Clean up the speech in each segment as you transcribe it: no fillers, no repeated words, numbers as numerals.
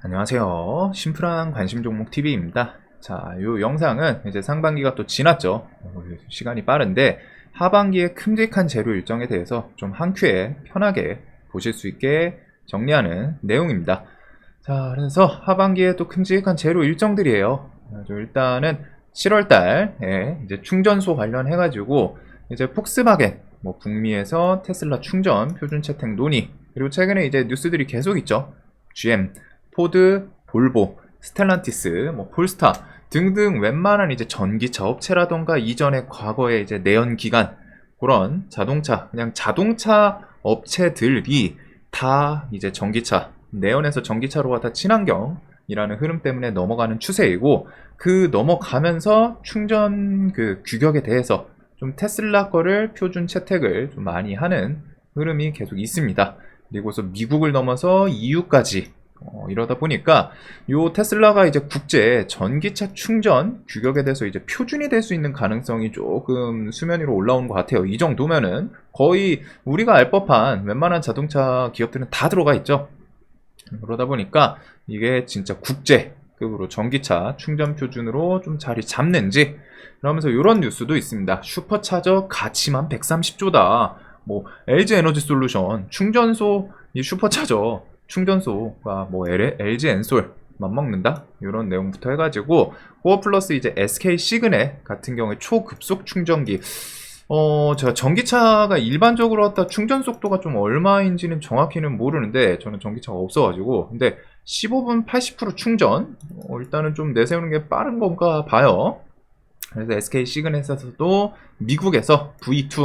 안녕하세요. 심플한 관심 종목 TV입니다. 자, 이 영상은 이제 상반기가 또 지났죠. 시간이 빠른데 하반기에 큼직한 재료 일정에 대해서 좀 한 큐에 편하게 보실 수 있게 정리하는 내용입니다. 자, 그래서 하반기에 또 큼직한 재료 일정들이에요. 일단은 7월달에 이제 충전소 관련해가지고 이제 폭스바겐, 북미에서 테슬라 충전 표준 채택 논의, 그리고 최근에 이제 뉴스들이 계속 있죠. GM, 포드, 볼보, 스텔란티스, 폴스타 등등 웬만한 이제 전기차 업체라던가 이전에 과거에 이제 내연기관 그런 그냥 자동차 업체들이 다 이제 전기차, 내연에서 전기차로가 다 친환경이라는 흐름 때문에 넘어가는 추세이고, 그 넘어가면서 충전 그 규격에 대해서 좀 테슬라 거를 표준 채택을 좀 많이 하는 흐름이 계속 있습니다. 그리고서 미국을 넘어서 EU까지 이러다 보니까 요 테슬라가 이제 국제 전기차 충전 규격에 대해서 이제 표준이 될 수 있는 가능성이 조금 수면 위로 올라오는 것 같아요. 이 정도면은 거의 우리가 알 법한 웬만한 자동차 기업들은 다 들어가 있죠. 그러다 보니까 이게 진짜 국제급으로 전기차 충전 표준으로 좀 자리 잡는지, 그러면서 이런 뉴스도 있습니다. 슈퍼차저 가치만 130조다. LG 에너지 솔루션 충전소, 이 슈퍼차저 충전소가 LG 엔솔 맞먹는다? 이런 내용부터 해가지고, 코어 플러스 이제 SK 시그넷 같은 경우에 초급속 충전기, 제가 전기차가 일반적으로 갖다 충전 속도가 좀 얼마인지는 정확히는 모르는데, 저는 전기차가 없어가지고, 근데 15분 80% 충전, 일단은 좀 내세우는 게 빠른 건가 봐요. 그래서 SK 시그넷에서도 미국에서 V2,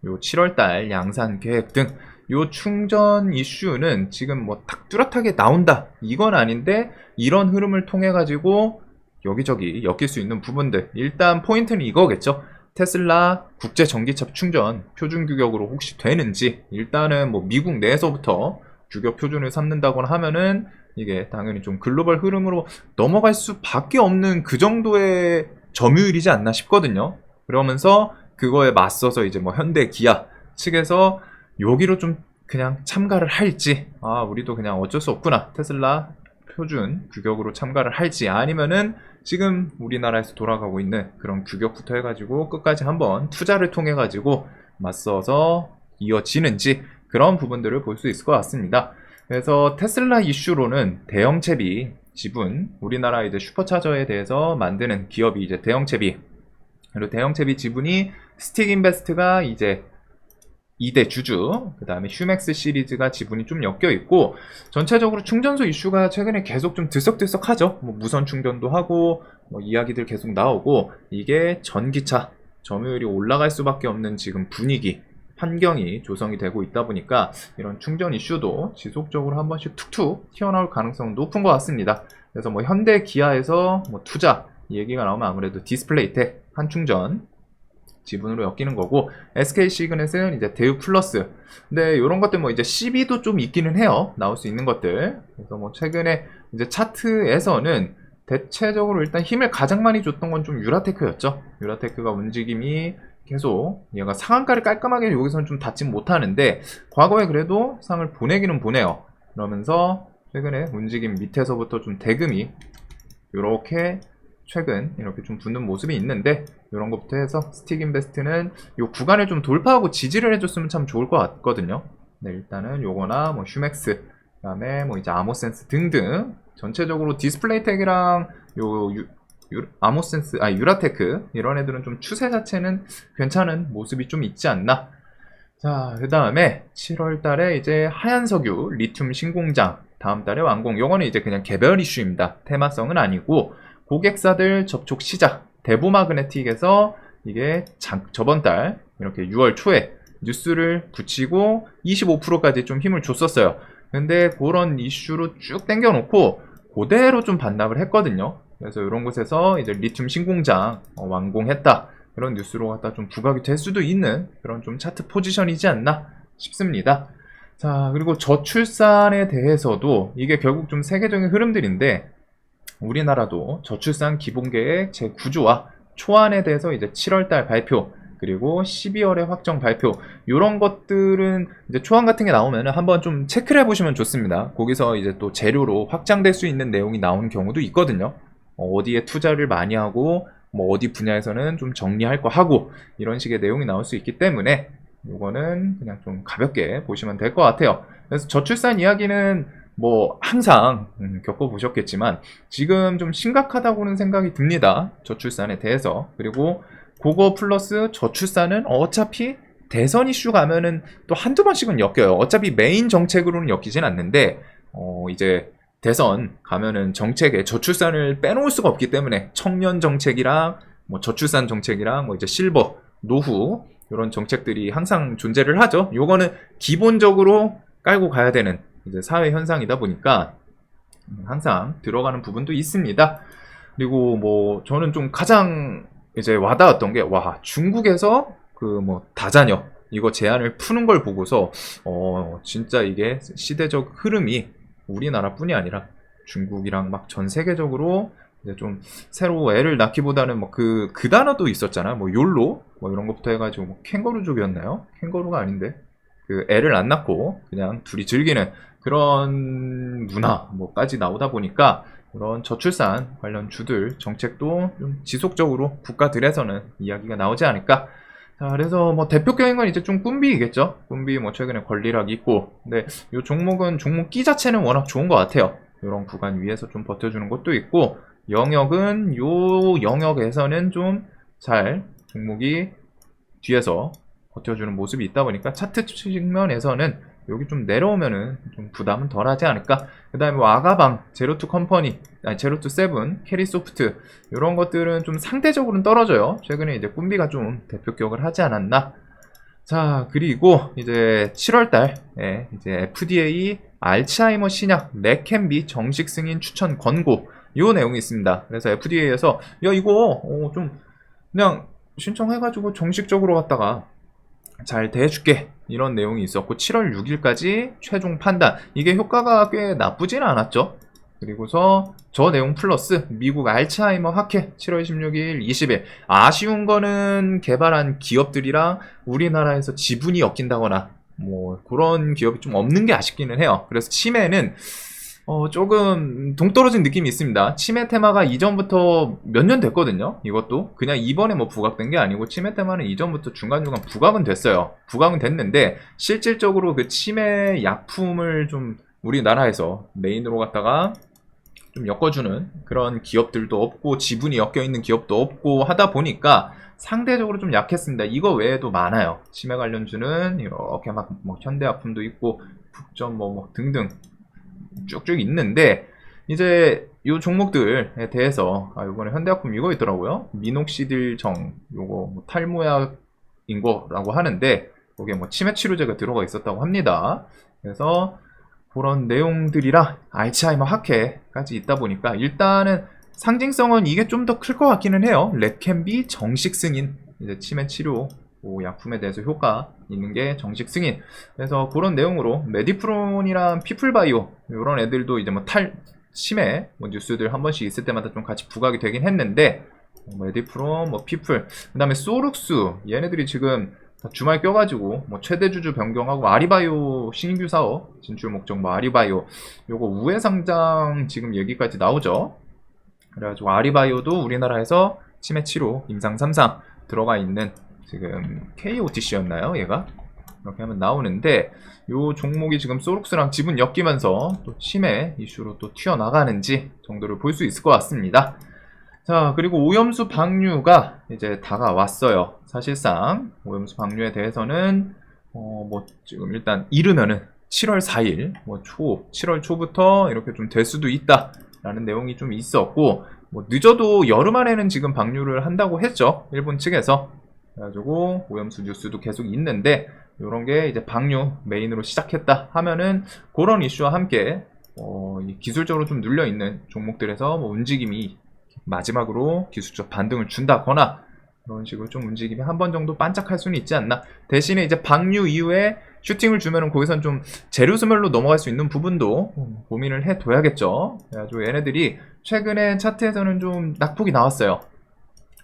요 7월달 양산 계획 등 요 충전 이슈는 지금 딱 뚜렷하게 나온다 이건 아닌데, 이런 흐름을 통해 가지고 여기저기 엮일 수 있는 부분들, 일단 포인트는 이거겠죠. 테슬라 국제 전기차 충전 표준 규격으로 혹시 되는지, 일단은 미국 내에서부터 규격 표준을 삼는다거나 하면은 이게 당연히 좀 글로벌 흐름으로 넘어갈 수밖에 없는 그 정도의 점유율이지 않나 싶거든요. 그러면서 그거에 맞서서 이제 현대 기아 측에서 여기로 좀 그냥 참가를 할지, 우리도 그냥 어쩔 수 없구나, 테슬라 표준 규격으로 참가를 할지, 아니면은 지금 우리나라에서 돌아가고 있는 그런 규격부터 해가지고 끝까지 한번 투자를 통해 가지고 맞서서 이어지는지, 그런 부분들을 볼 수 있을 것 같습니다. 그래서 테슬라 이슈로는 대형채비 지분, 우리나라 이제 슈퍼차저에 대해서 만드는 기업이 이제 대형채비, 그리고 대형채비 지분이 스틱인베스트가 이제 2대 주주, 그 다음에 휴맥스 시리즈가 지분이 좀 엮여 있고, 전체적으로 충전소 이슈가 최근에 계속 좀 들썩들썩하죠. 무선 충전도 하고 이야기들 계속 나오고, 이게 전기차 점유율이 올라갈 수밖에 없는 지금 분위기, 환경이 조성이 되고 있다 보니까 이런 충전 이슈도 지속적으로 한 번씩 툭툭 튀어나올 가능성은 높은 것 같습니다. 그래서 현대 기아에서 투자 얘기가 나오면 아무래도 디스플레이텍, 한충전 지분으로 엮이는 거고, SK 시그넷은 이제 대우 플러스. 근데 이런 것들 이제 CB도 좀 있기는 해요. 나올 수 있는 것들. 그래서 최근에 이제 차트에서는 대체적으로 일단 힘을 가장 많이 줬던 건 좀 유라테크였죠. 유라테크가 움직임이 계속 얘가 상한가를 깔끔하게 여기서는 좀 닿지 못하는데, 과거에 그래도 상을 보내기는 보내요. 그러면서 최근에 움직임 밑에서부터 좀 대금이 이렇게 최근 이렇게 좀 붙는 모습이 있는데, 이런 것부터 해서 스틱인베스트는 이 구간을 좀 돌파하고 지지를 해줬으면 참 좋을 것 같거든요. 네, 일단은 요거나 휴맥스, 그 다음에 이제 아모센스 등등 전체적으로 디스플레이텍이랑 아모센스, 유라테크 이런 애들은 좀 추세 자체는 괜찮은 모습이 좀 있지 않나. 자, 그 다음에 7월달에 이제 하얀석유 리튬 신공장 다음 달에 완공. 요거는 이제 그냥 개별 이슈입니다. 테마성은 아니고, 고객사들 접촉 시작, 대보마그네틱에서 이게 저번 달 이렇게 6월 초에 뉴스를 붙이고 25%까지 좀 힘을 줬었어요. 근데 그런 이슈로 쭉 당겨놓고 그대로 좀 반납을 했거든요. 그래서 이런 곳에서 이제 리튬 신공장 완공했다, 그런 뉴스로 갖다 좀 부각이 될 수도 있는 그런 좀 차트 포지션이지 않나 싶습니다. 자, 그리고 저출산에 대해서도 이게 결국 좀 세계적인 흐름들인데, 우리나라도 저출산 기본계획 제9조와 초안에 대해서 이제 7월달 발표, 그리고 12월에 확정 발표 이런 것들은 이제 초안 같은 게 나오면 한번 좀 체크를 해보시면 좋습니다. 거기서 이제 또 재료로 확장될 수 있는 내용이 나오는 경우도 있거든요. 어디에 투자를 많이 하고 뭐 어디 분야에서는 좀 정리할 거 하고 이런 식의 내용이 나올 수 있기 때문에 이거는 그냥 좀 가볍게 보시면 될 것 같아요. 그래서 저출산 이야기는 뭐 항상 겪어보셨겠지만 지금 좀 심각하다고는 생각이 듭니다. 저출산에 대해서. 그리고 그거 플러스 저출산은 어차피 대선 이슈 가면은 또 한두 번씩은 엮여요. 어차피 메인 정책으로는 엮이진 않는데 이제 대선 가면은 정책에 저출산을 빼놓을 수가 없기 때문에 청년 정책이랑 뭐 저출산 정책이랑 뭐 이제 실버, 노후 이런 정책들이 항상 존재를 하죠. 요거는 기본적으로 깔고 가야 되는 이제 사회 현상이다 보니까 항상 들어가는 부분도 있습니다. 그리고 뭐 저는 좀 가장 이제 와닿았던 게 와 중국에서 그 뭐 다자녀 이거 제한을 푸는 걸 보고서 진짜 이게 시대적 흐름이 우리나라뿐이 아니라 중국이랑 막 전 세계적으로 이제 좀 새로 애를 낳기보다는 뭐 그 단어도 있었잖아요. 뭐 욜로 뭐 이런 것부터 해가지고 뭐 캥거루족이었나요? 캥거루가 아닌데 그 애를 안 낳고 그냥 둘이 즐기는 그런 문화 뭐까지 나오다 보니까 그런 저출산 관련 주들 정책도 좀 지속적으로 국가들에서는 이야기가 나오지 않을까. 자, 그래서 뭐 대표적인 건 이제 좀 꿈비이겠죠. 꿈비 뭐 최근에 권리락 있고, 근데 이 종목은 종목 끼 자체는 워낙 좋은 것 같아요. 이런 구간 위에서 좀 버텨주는 것도 있고, 영역은 요 영역에서는 좀 잘 종목이 뒤에서 버텨주는 모습이 있다 보니까 차트 측면에서는 여기 좀 내려오면은 좀 부담은 덜 하지 않을까. 그 다음에 뭐 아가방, 제로투 컴퍼니, 아니 제로투 세븐, 캐리소프트 이런 것들은 좀 상대적으로는 떨어져요. 최근에 이제 꿈비가 좀 대표격을 하지 않았나. 자, 그리고 이제 7월달 이제 FDA 알츠하이머 신약 레캠비 정식 승인 추천 권고 요 내용이 있습니다. 그래서 FDA에서 야 이거 좀 그냥 신청해가지고 정식적으로 갔다가 잘 대해줄게 이런 내용이 있었고 7월 6일까지 최종 판단 이게 효과가 꽤 나쁘진 않았죠. 그리고서 저 내용 플러스 미국 알츠하이머 학회 7월 16일 20일 아쉬운 거는 개발한 기업들이랑 우리나라에서 지분이 엮인다거나 뭐 그런 기업이 좀 없는 게 아쉽기는 해요. 그래서 치매는 조금 동떨어진 느낌이 있습니다. 치매 테마가 이전부터 몇 년 됐거든요. 이것도 그냥 이번에 뭐 부각된 게 아니고 치매 테마는 이전부터 중간중간 부각은 됐어요. 부각은 됐는데 실질적으로 그 치매 약품을 좀 우리나라에서 메인으로 갖다가 좀 엮어주는 그런 기업들도 없고 지분이 엮여있는 기업도 없고 하다 보니까 상대적으로 좀 약했습니다. 이거 외에도 많아요. 치매 관련주는 이렇게 막 뭐 현대약품도 있고 북전 뭐 등등 쭉쭉 있는데 이제 요 종목들에 대해서 요번에 현대약품 이거 있더라고요. 미녹시딜정 요거 뭐 탈모약인 거라고 하는데 거기에 뭐 치매 치료제가 들어가 있었다고 합니다. 그래서 그런 내용들이라 알츠하이머 학회까지 있다 보니까 일단은 상징성은 이게 좀 더 클 것 같기는 해요. 레캠비 정식 승인 이제 치매 치료 약품에 대해서 효과 있는 게 정식 승인. 그래서 그런 내용으로 메디프론이랑 피플바이오 이런 애들도 이제 뭐 치매 뭐 뉴스들 한 번씩 있을 때마다 좀 같이 부각이 되긴 했는데 메디프론 뭐 피플 그다음에 소룩스 얘네들이 지금 주말 껴가지고 뭐 최대 주주 변경하고 아리바이오 신규 사업 진출 목적 뭐 아리바이오 요거 우회 상장 지금 얘기까지 나오죠. 그래가지고 아리바이오도 우리나라에서 치매 치료 임상 3상 들어가 있는 지금 KOTC였나요? 얘가? 이렇게 하면 나오는데 요 종목이 지금 소룩스랑 지분 엮이면서 또 치매 이슈로 또 튀어나가는지 정도를 볼 수 있을 것 같습니다. 자, 그리고 오염수 방류가 이제 다가왔어요. 사실상 오염수 방류에 대해서는 뭐 지금 일단 이르면은 7월 4일 뭐 7월 초부터 이렇게 좀 될 수도 있다라는 내용이 좀 있었고 뭐 늦어도 여름 안에는 지금 방류를 한다고 했죠. 일본 측에서. 그래가지고 오염수 뉴스도 계속 있는데 이런 게 이제 방류 메인으로 시작했다 하면은 그런 이슈와 함께 기술적으로 좀 눌려 있는 종목들에서 뭐 움직임이 마지막으로 기술적 반등을 준다거나 그런 식으로 좀 움직임이 한 번 정도 반짝할 수는 있지 않나. 대신에 이제 방류 이후에 슈팅을 주면은 거기선 좀 재료 소멸로 넘어갈 수 있는 부분도 고민을 해둬야겠죠. 그래가지고 얘네들이 최근에 차트에서는 좀 낙폭이 나왔어요.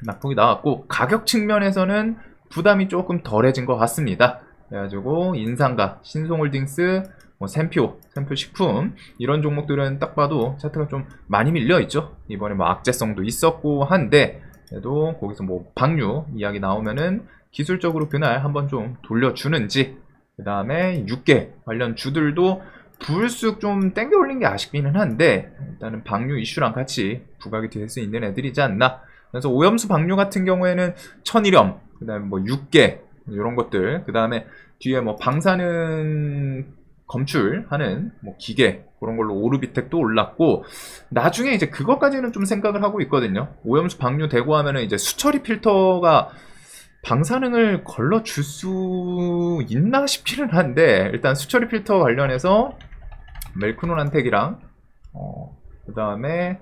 낙폭이 나왔고 가격 측면에서는 부담이 조금 덜해진 것 같습니다. 그래가지고 인상가, 신송홀딩스, 뭐 샘표 식품 이런 종목들은 딱 봐도 차트가 좀 많이 밀려 있죠. 이번에 뭐 악재성도 있었고 한데 그래도 거기서 뭐 방류 이야기 나오면은 기술적으로 그날 한번 좀 돌려주는지, 그 다음에 6개 관련 주들도 불쑥 좀 땡겨 올린 게 아쉽기는 한데 일단은 방류 이슈랑 같이 부각이 될 수 있는 애들이지 않나. 그래서 오염수 방류 같은 경우에는 천일염, 그 다음에 뭐 6개 이런 것들, 그 다음에 뒤에 뭐 방사능 검출하는 뭐 기계 그런 걸로 오르비텍도 올랐고, 나중에 이제 그것까지는 좀 생각을 하고 있거든요. 오염수 방류 되고 하면은 이제 수처리 필터가 방사능을 걸러줄 수 있나 싶기는 한데, 일단 수처리 필터 관련해서 멜크노란텍이랑 그 다음에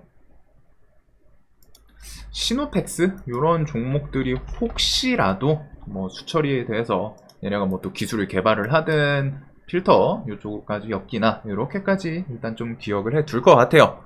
시노펙스 이런 종목들이 혹시라도 뭐 수처리에 대해서 얘네가 뭐 또 기술을 개발을 하든 필터 이쪽까지 엮기나 이렇게까지 일단 좀 기억을 해 둘 것 같아요.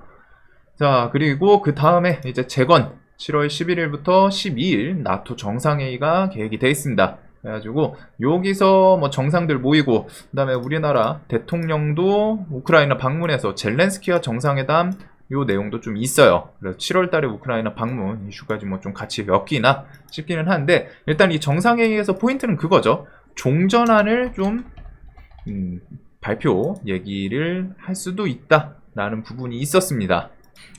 자, 그리고 그 다음에 이제 재건 7월 11일부터 12일 나토 정상회의가 계획이 돼 있습니다. 그래가지고 여기서 뭐 정상들 모이고, 그 다음에 우리나라 대통령도 우크라이나 방문해서 젤렌스키와 정상회담 요 내용도 좀 있어요. 그래서 7월 달에 우크라이나 방문 이슈까지 뭐 좀 같이 엮이나 싶기는 한데, 일단 이 정상회의에서 포인트는 그거죠. 종전안을 좀 발표 얘기를 할 수도 있다라는 부분이 있었습니다.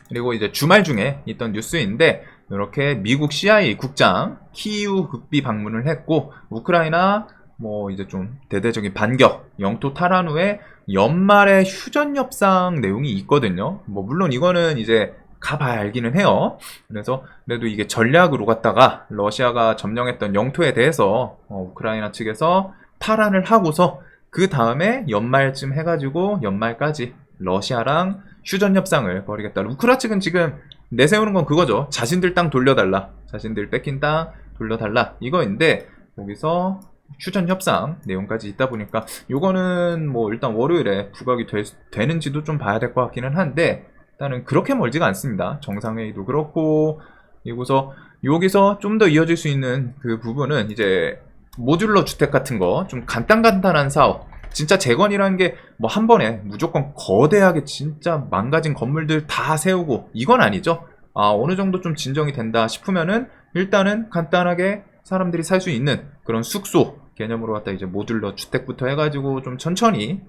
그리고 이제 주말 중에 있던 뉴스인데, 이렇게 미국 CIA 국장 키이우 극비 방문을 했고, 우크라이나 뭐 이제 좀 대대적인 반격, 영토 탈환 후에 연말에 휴전 협상 내용이 있거든요. 뭐 물론 이거는 이제 가봐야 알기는 해요. 그래서 그래도 이게 전략으로 갔다가 러시아가 점령했던 영토에 대해서 우크라이나 측에서 탈환을 하고서 그 다음에 연말쯤 해가지고 연말까지 러시아랑 휴전 협상을 벌이겠다. 우크라 측은 지금 내세우는 건 그거죠. 자신들 땅 돌려달라, 자신들 뺏긴 땅 돌려달라 이거인데, 거기서 휴전 협상 내용까지 있다 보니까 요거는 뭐 일단 월요일에 부각이 되는지도 좀 봐야 될 것 같기는 한데, 일단은 그렇게 멀지가 않습니다. 정상회의도 그렇고. 그리고서 여기서 좀 더 이어질 수 있는 그 부분은 이제 모듈러 주택 같은 거 좀 간단한 사업, 진짜 재건이라는 게 뭐 한 번에 무조건 거대하게 진짜 망가진 건물들 다 세우고 이건 아니죠. 어느 정도 좀 진정이 된다 싶으면은 일단은 간단하게 사람들이 살 수 있는 그런 숙소 개념으로 갖다 이제 모듈러 주택부터 해가지고 좀 천천히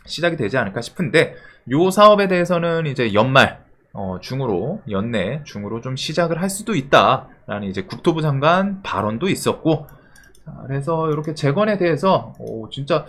시작이 되지 않을까 싶은데, 요 사업에 대해서는 이제 연말 중으로, 연내 중으로 좀 시작을 할 수도 있다라는 이제 국토부 장관 발언도 있었고. 그래서 이렇게 재건에 대해서 진짜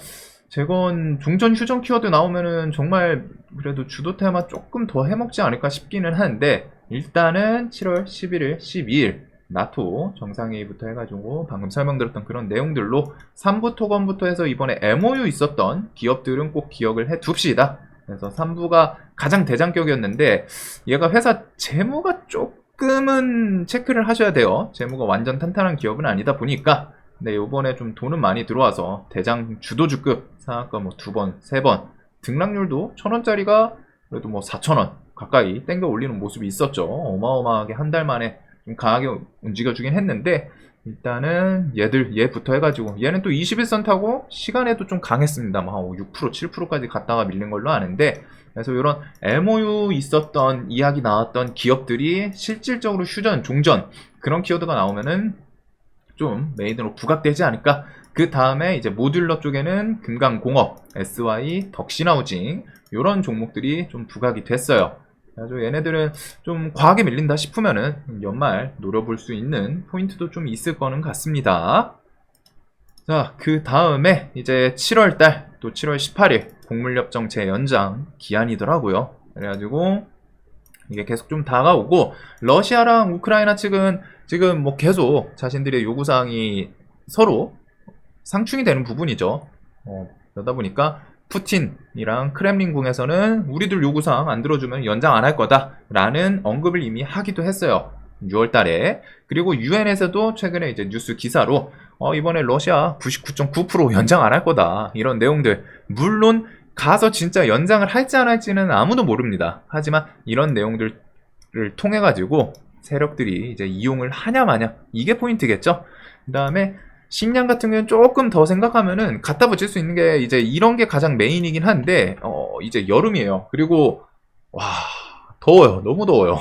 재건 종전 휴전 키워드 나오면은 정말 그래도 주도 테마 조금 더 해먹지 않을까 싶기는 한데, 일단은 7월 11일, 12일 나토 정상회의부터 해가지고 방금 설명드렸던 그런 내용들로 3부 토건부터 해서 이번에 MOU 있었던 기업들은 꼭 기억을 해 둡시다. 그래서 3부가 가장 대장격이었는데, 얘가 회사 재무가 조금은 체크를 하셔야 돼요. 재무가 완전 탄탄한 기업은 아니다 보니까. 근데 요번에 좀 돈은 많이 들어와서 대장 주도주급 상한가 뭐 2번, 3번, 등락률도 1,000원짜리가 그래도 뭐 4,000원 가까이 땡겨 올리는 모습이 있었죠. 어마어마하게 한 달 만에 좀 강하게 움직여주긴 했는데, 일단은 얘부터 해가지고 얘는 또 21선 타고 시간에도 좀 강했습니다. 뭐 6%, 7%까지 갔다가 밀린 걸로 아는데, 그래서 이런 MOU 있었던 이야기 나왔던 기업들이 실질적으로 휴전, 종전 그런 키워드가 나오면은 좀 메인으로 부각되지 않을까. 그 다음에 이제 모듈러 쪽에는 금강공업, SY, 덕신하우징 이런 종목들이 좀 부각이 됐어요. 그래서 얘네들은 좀 과하게 밀린다 싶으면은 연말 노려볼 수 있는 포인트도 좀 있을 거는 같습니다. 자, 그 다음에 이제 7월달 또 7월 18일 곡물협정 재연장 기한이더라고요. 그래가지고 이게 계속 좀 다가오고, 러시아랑 우크라이나 측은 지금 뭐 계속 자신들의 요구사항이 서로 상충이 되는 부분이죠. 그러다 보니까 푸틴이랑 크렘린궁에서는 우리들 요구사항 안 들어주면 연장 안 할 거다라는 언급을 이미 하기도 했어요. 6월 달에. 그리고 유엔에서도 최근에 이제 뉴스 기사로 이번에 러시아 99.9% 연장 안 할 거다 이런 내용들, 물론 가서 진짜 연장을 할지 안 할지는 아무도 모릅니다. 하지만 이런 내용들을 통해 가지고 세력들이 이제 이용을 하냐 마냐, 이게 포인트겠죠. 그 다음에 식량 같은 경우는 조금 더 생각하면은 갖다 붙일 수 있는 게 이제 이런 게 가장 메인이긴 한데 이제 여름이에요. 그리고 와 더워요. 너무 더워요.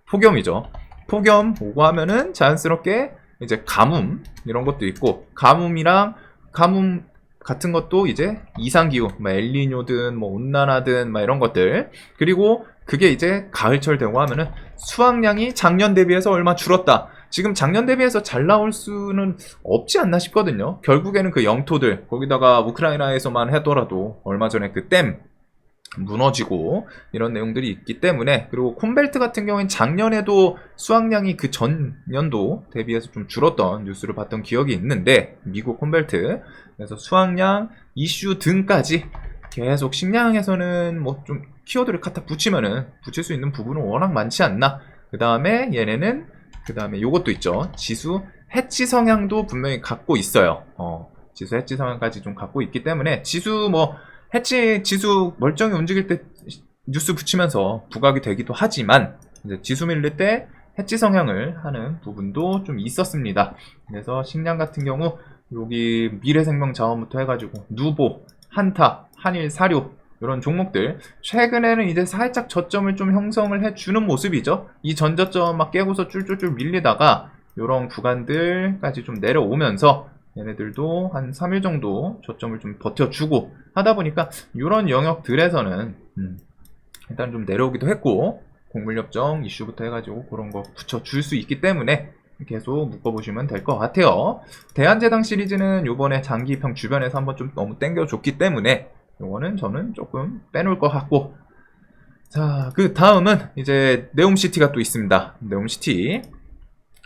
폭염이죠. 폭염 오고 하면은 자연스럽게 이제 가뭄 이런 것도 있고 가뭄이랑 가뭄 같은 것도 이제 이상기후 뭐 엘니뇨든 뭐 온난화든 막 이런 것들 그리고 그게 이제 가을철 되고 하면은 수확량이 작년 대비해서 얼마 줄었다. 지금 작년 대비해서 잘 나올 수는 없지 않나 싶거든요. 결국에는 그 영토들 거기다가 우크라이나에서만 하더라도 얼마 전에 그 댐 무너지고 이런 내용들이 있기 때문에 그리고 콘벨트 같은 경우엔 작년에도 수확량이 그 전년도 대비해서 좀 줄었던 뉴스를 봤던 기억이 있는데 미국 콘벨트 그래서 수확량 이슈 등까지 계속 식량에서는 뭐 좀 키워드를 갖다 붙이면은 붙일 수 있는 부분은 워낙 많지 않나. 그 다음에 얘네는 그 다음에 요것도 있죠. 지수 해치 성향도 분명히 갖고 있어요. 지수 해치 성향까지 좀 갖고 있기 때문에 지수 뭐 해치 지수 멀쩡히 움직일 때 뉴스 붙이면서 부각이 되기도 하지만 이제 지수 밀릴 때 해치 성향을 하는 부분도 좀 있었습니다. 그래서 식량 같은 경우 여기 미래생명자원부터 해가지고 누보, 한타, 한일사료 이런 종목들 최근에는 이제 살짝 저점을 좀 형성을 해주는 모습이죠. 이 전저점 막 깨고서 쫄쫄쫄 밀리다가 이런 구간들까지 좀 내려오면서 얘네들도 한 3일 정도 저점을 좀 버텨주고 하다 보니까 이런 영역들에서는 일단 좀 내려오기도 했고 곡물협정 이슈부터 해가지고 그런 거 붙여줄 수 있기 때문에 계속 묶어보시면 될 것 같아요. 대한제당 시리즈는 요번에 장기평 주변에서 한번 좀 너무 땡겨줬기 때문에 요거는 저는 조금 빼놓을 것 같고 자, 그 다음은 이제 네옴시티가 또 있습니다. 네옴시티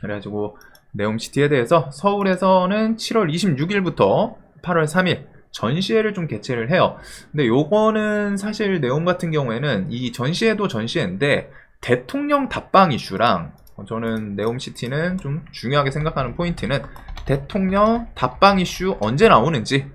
그래가지고 네옴시티에 대해서 서울에서는 7월 26일부터 8월 3일 전시회를 좀 개최를 해요. 근데 요거는 사실 네옴 같은 경우에는 이 전시회도 전시회인데 대통령 답방 이슈랑 저는 네옴시티는 좀 중요하게 생각하는 포인트는 대통령 답방 이슈 언제 나오는지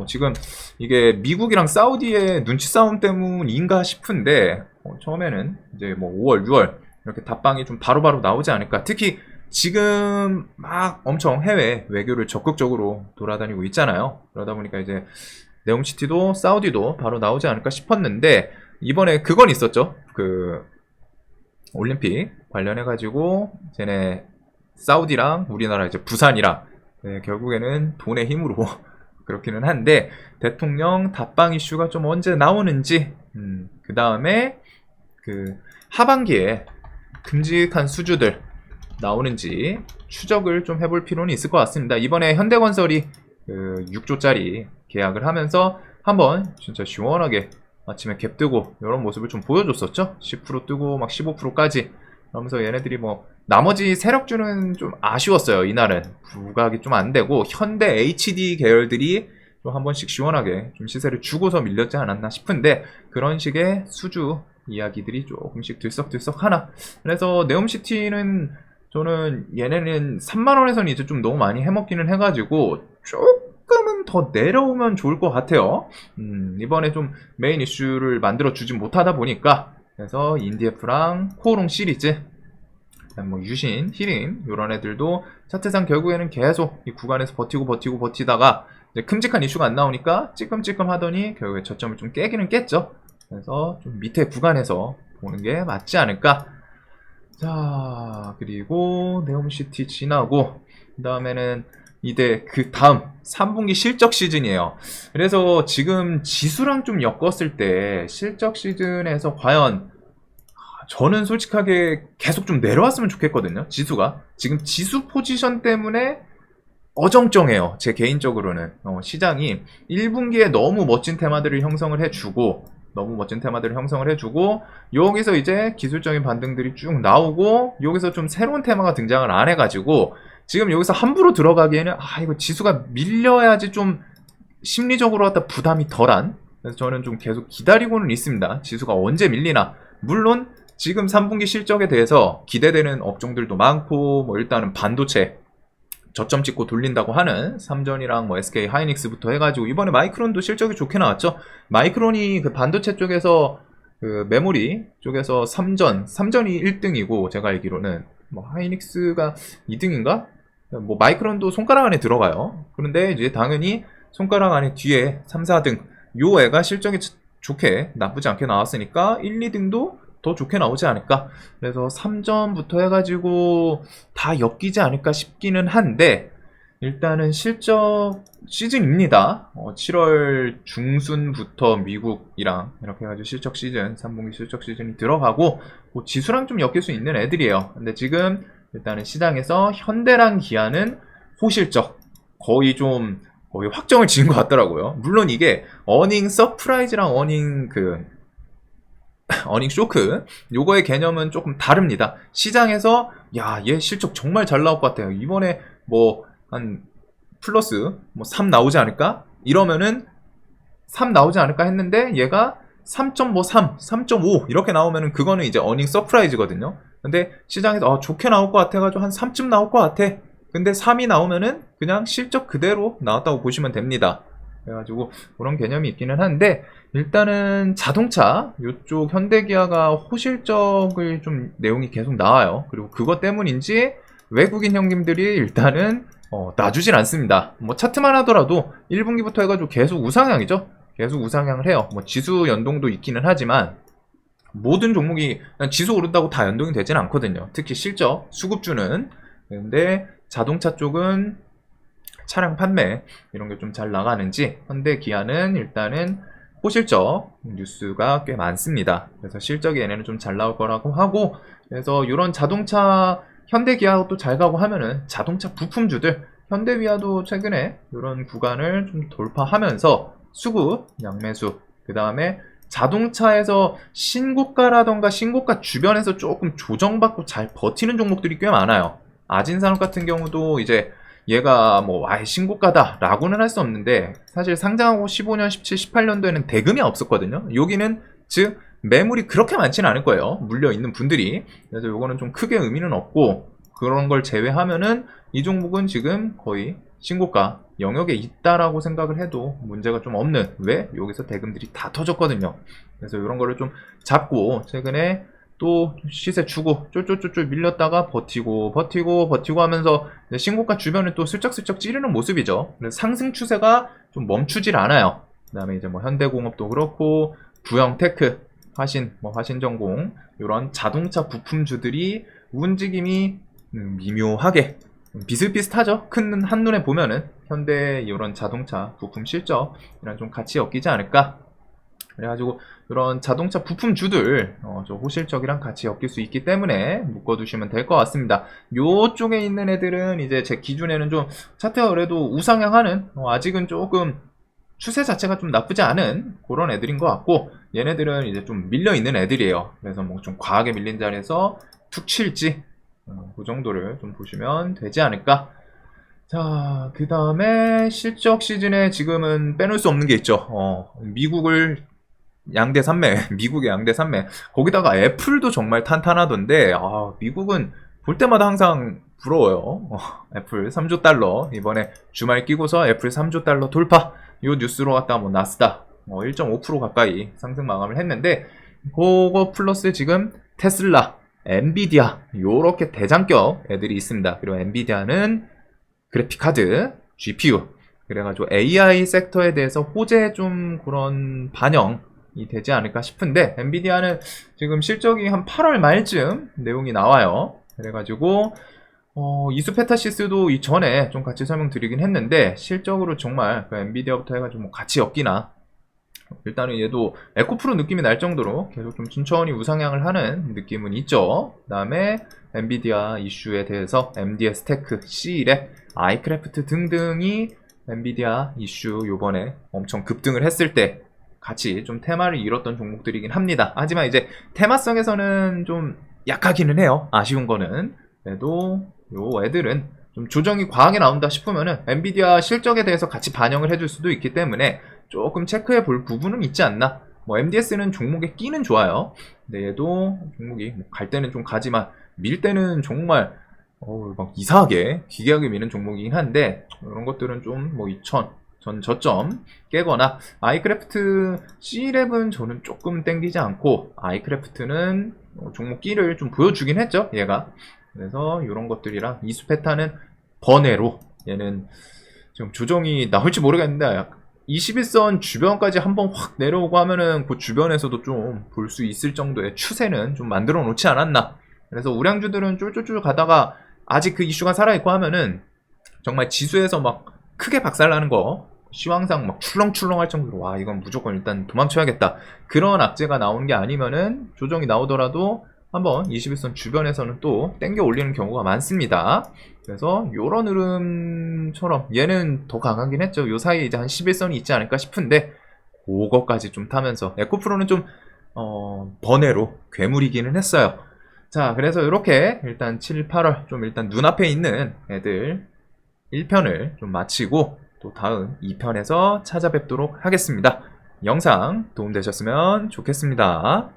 지금 이게 미국이랑 사우디의 눈치 싸움 때문인가 싶은데 처음에는 이제 뭐 5월, 6월 이렇게 답방이 좀 바로바로 나오지 않을까. 특히 지금 막 엄청 해외 외교를 적극적으로 돌아다니고 있잖아요. 그러다 보니까 이제 네옴시티도 사우디도 바로 나오지 않을까 싶었는데 이번에 그건 있었죠. 그 올림픽 관련해가지고 쟤네 사우디랑 우리나라 이제 부산이랑 결국에는 돈의 힘으로 그렇기는 한데 대통령 답방 이슈가 좀 언제 나오는지 그 다음에 그 하반기에 큼직한 수주들 나오는지 추적을 좀 해볼 필요는 있을 것 같습니다. 이번에 현대건설이 그 6조짜리 계약을 하면서 한번 진짜 시원하게 아침에 갭 뜨고 이런 모습을 좀 보여줬었죠. 10% 뜨고 막 15%까지 그러면서 얘네들이 뭐 나머지 세력주는 좀 아쉬웠어요. 이날은 부각이 좀 안 되고 현대 HD 계열들이 좀 한 번씩 시원하게 좀 시세를 주고서 밀렸지 않았나 싶은데 그런 식의 수주 이야기들이 조금씩 들썩들썩 하나. 그래서 네옴시티는 저는 얘네는 3만원에서는 이제 좀 너무 많이 해먹기는 해가지고 조금은 더 내려오면 좋을 것 같아요. 이번에 좀 메인 이슈를 만들어주지 못하다 보니까 그래서 인디에프랑 코오롱 시리즈 뭐 유신, 히림 이런 애들도 차트상 결국에는 계속 이 구간에서 버티다가 이제 큼직한 이슈가 안 나오니까 찌끔찌끔 하더니 결국에 저점을 좀 깨기는 깼죠. 그래서 좀 밑에 구간에서 보는 게 맞지 않을까. 자, 그리고 네옴시티 지나고 그 다음에는 이제 그 다음 3분기 실적 시즌이에요. 그래서 지금 지수랑 좀 엮었을 때 실적 시즌에서 과연 저는 솔직하게 계속 좀 내려왔으면 좋겠거든요. 지수가 지금 지수 포지션 때문에 어정쩡해요. 제 개인적으로는 시장이 1분기에 너무 멋진 테마들을 형성을 해주고 여기서 이제 기술적인 반등들이 쭉 나오고 여기서 좀 새로운 테마가 등장을 안 해가지고 지금 여기서 함부로 들어가기에는 이거 지수가 밀려야지 좀 심리적으로 갖다 부담이 덜한. 그래서 저는 좀 계속 기다리고는 있습니다. 지수가 언제 밀리나. 물론 지금 3분기 실적에 대해서 기대되는 업종들도 많고 뭐 일단은 반도체 저점 찍고 돌린다고 하는 삼전이랑 뭐 SK 하이닉스부터 해가지고 이번에 마이크론도 실적이 좋게 나왔죠. 마이크론이 그 반도체 쪽에서 그 메모리 쪽에서 삼전이 1등이고 제가 알기로는 뭐 하이닉스가 2등인가? 뭐 마이크론도 손가락 안에 들어가요. 그런데 이제 당연히 손가락 안에 뒤에 3, 4등 요 애가 실적이 좋게 나쁘지 않게 나왔으니까 1, 2등도 더 좋게 나오지 않을까. 그래서 3점부터 해가지고 다 엮이지 않을까 싶기는 한데 일단은 실적 시즌입니다. 7월 중순부터 미국이랑 이렇게 해가지고 실적 시즌, 3분기 실적 시즌이 들어가고 뭐 지수랑 좀 엮일 수 있는 애들이에요. 근데 지금 일단은 시장에서 현대랑 기아는 호실적 거의 확정을 지은 것 같더라고요. 물론 이게 어닝 서프라이즈랑 어닝 쇼크 요거의 개념은 조금 다릅니다. 시장에서 야, 얘 실적 정말 잘 나올 것 같아요. 이번에 뭐 한 플러스 3 나오지 않을까? 이러면은 3 나오지 않을까 했는데 얘가 3.3, 3.5 이렇게 나오면은 그거는 이제 어닝 서프라이즈거든요. 근데 시장에서 좋게 나올 것 같아가지고 한 3쯤 나올 것 같아. 근데 3이 나오면은 그냥 실적 그대로 나왔다고 보시면 됩니다. 그래가지고 그런 개념이 있기는 한데 일단은 자동차 이쪽 현대기아가 호실적을 좀 내용이 계속 나와요. 그리고 그것 때문인지 외국인 형님들이 일단은 놔주진 않습니다. 뭐 차트만 하더라도 1분기부터 해가지고 계속 우상향이죠. 계속 우상향을 해요. 뭐 지수 연동도 있기는 하지만 모든 종목이 지수 오른다고 다 연동이 되진 않거든요. 특히 실적, 수급주는. 근데 자동차 쪽은 차량 판매 이런 게 좀 잘 나가는지 현대 기아는 일단은 호실적 뉴스가 꽤 많습니다. 그래서 실적이 얘네는 좀 잘 나올 거라고 하고 그래서 이런 자동차 현대기아도 잘 가고 하면은 자동차 부품주들 현대기아도 최근에 이런 구간을 좀 돌파하면서 수급 양매수 그 다음에 자동차에서 신고가라던가 신고가 주변에서 조금 조정받고 잘 버티는 종목들이 꽤 많아요. 아진산업 같은 경우도 이제 얘가 뭐 아예 신고가다 라고는 할 수 없는데 사실 상장하고 15년, 17, 18년도에는 대금이 없었거든요. 여기는 즉 매물이 그렇게 많지는 않을 거예요. 물려있는 분들이. 그래서 요거는 좀 크게 의미는 없고 그런 걸 제외하면은 이 종목은 지금 거의 신고가 영역에 있다라고 생각을 해도 문제가 좀 없는 왜? 여기서 대금들이 다 터졌거든요. 그래서 이런 거를 좀 잡고 최근에 또 시세 주고 쫄쫄쫄쫄 밀렸다가 버티고 하면서 신고가 주변을 또 슬쩍슬쩍 찌르는 모습이죠. 그래서 상승 추세가 좀 멈추질 않아요. 그 다음에 이제 뭐 현대공업도 그렇고 부영테크 화신전공 이런 자동차 부품주들이 움직임이 미묘하게 비슷비슷하죠. 큰 한눈에 보면은 현대 이런 자동차 부품 실적이랑 좀 같이 엮이지 않을까. 그래가지고 이런 자동차 부품주들 저 호실적이랑 같이 엮일 수 있기 때문에 묶어두시면 될 것 같습니다. 요쪽에 있는 애들은 이제 제 기준에는 좀 차트가 그래도 우상향하는 아직은 조금 추세 자체가 좀 나쁘지 않은 그런 애들인 것 같고 얘네들은 이제 좀 밀려있는 애들이에요. 그래서 뭐 좀 과하게 밀린 자리에서 툭 칠지 그 정도를 좀 보시면 되지 않을까. 자, 그 다음에 실적 시즌에 지금은 빼놓을 수 없는 게 있죠. 미국을 양대 산매, 미국의 양대 산매. 거기다가 애플도 정말 탄탄하던데, 미국은 볼 때마다 항상 부러워요. 애플 3조 달러. 이번에 주말 끼고서 애플 3조 달러 돌파. 요 뉴스로 갖다 뭐 나스닥 1.5% 가까이 상승 마감을 했는데, 그거 플러스 지금 테슬라, 엔비디아, 요렇게 대장격 애들이 있습니다. 그리고 엔비디아는 그래픽카드, GPU. 그래가지고 AI 섹터에 대해서 호재 좀 그런 반영이 되지 않을까 싶은데 엔비디아는 지금 실적이 한 8월 말쯤 내용이 나와요. 그래가지고 이수페타시스도 이전에 좀 같이 설명드리긴 했는데 실적으로 정말 그 엔비디아부터 해가지고 뭐 같이 엮이나 일단은 얘도 에코프로 느낌이 날 정도로 계속 좀 천천히 우상향을 하는 느낌은 있죠. 그 다음에 엔비디아 이슈에 대해서 MDS 테크, C랩, 아이크래프트 등등이 엔비디아 이슈 요번에 엄청 급등을 했을 때 같이 좀 테마를 이뤘던 종목들이긴 합니다. 하지만 이제 테마성에서는 좀 약하기는 해요. 아쉬운 거는. 그래도 요 애들은 좀 조정이 과하게 나온다 싶으면은 엔비디아 실적에 대해서 같이 반영을 해줄 수도 있기 때문에 조금 체크해 볼 부분은 있지 않나. 뭐 MDS는 종목에 끼는 좋아요. 근데 얘도 종목이 갈 때는 좀 가지만 밀 때는 정말 막 이상하게 기괴하게 미는 종목이긴 한데 이런 것들은 좀 뭐 2000 전 저점 깨거나 아이크래프트 C랩은 저는 조금 땡기지 않고 아이크래프트는 종목 끼를 좀 보여주긴 했죠 얘가. 그래서 이런 것들이랑 이수페타는 번외로 얘는 지금 조정이 나올지 모르겠는데 21선 주변까지 한번 확 내려오고 하면은 그 주변에서도 좀 볼 수 있을 정도의 추세는 좀 만들어 놓지 않았나. 그래서 우량주들은 쫄쫄쫄 가다가 아직 그 이슈가 살아있고 하면은 정말 지수에서 막 크게 박살나는 거 시황상 막 출렁출렁 할 정도로 와 이건 무조건 일단 도망쳐야겠다 그런 악재가 나오는 게 아니면은 조정이 나오더라도 한번 21선 주변에서는 또 땡겨 올리는 경우가 많습니다. 그래서 요런 흐름처럼 얘는 더 강하긴 했죠. 요 사이에 이제 한 11선이 있지 않을까 싶은데 그거까지 좀 타면서 에코프로는 좀 번외로 괴물이기는 했어요. 자, 그래서 이렇게 일단 7, 8월 좀 일단 눈앞에 있는 애들 1편을 좀 마치고 또 다음 2편에서 찾아뵙도록 하겠습니다. 영상 도움되셨으면 좋겠습니다.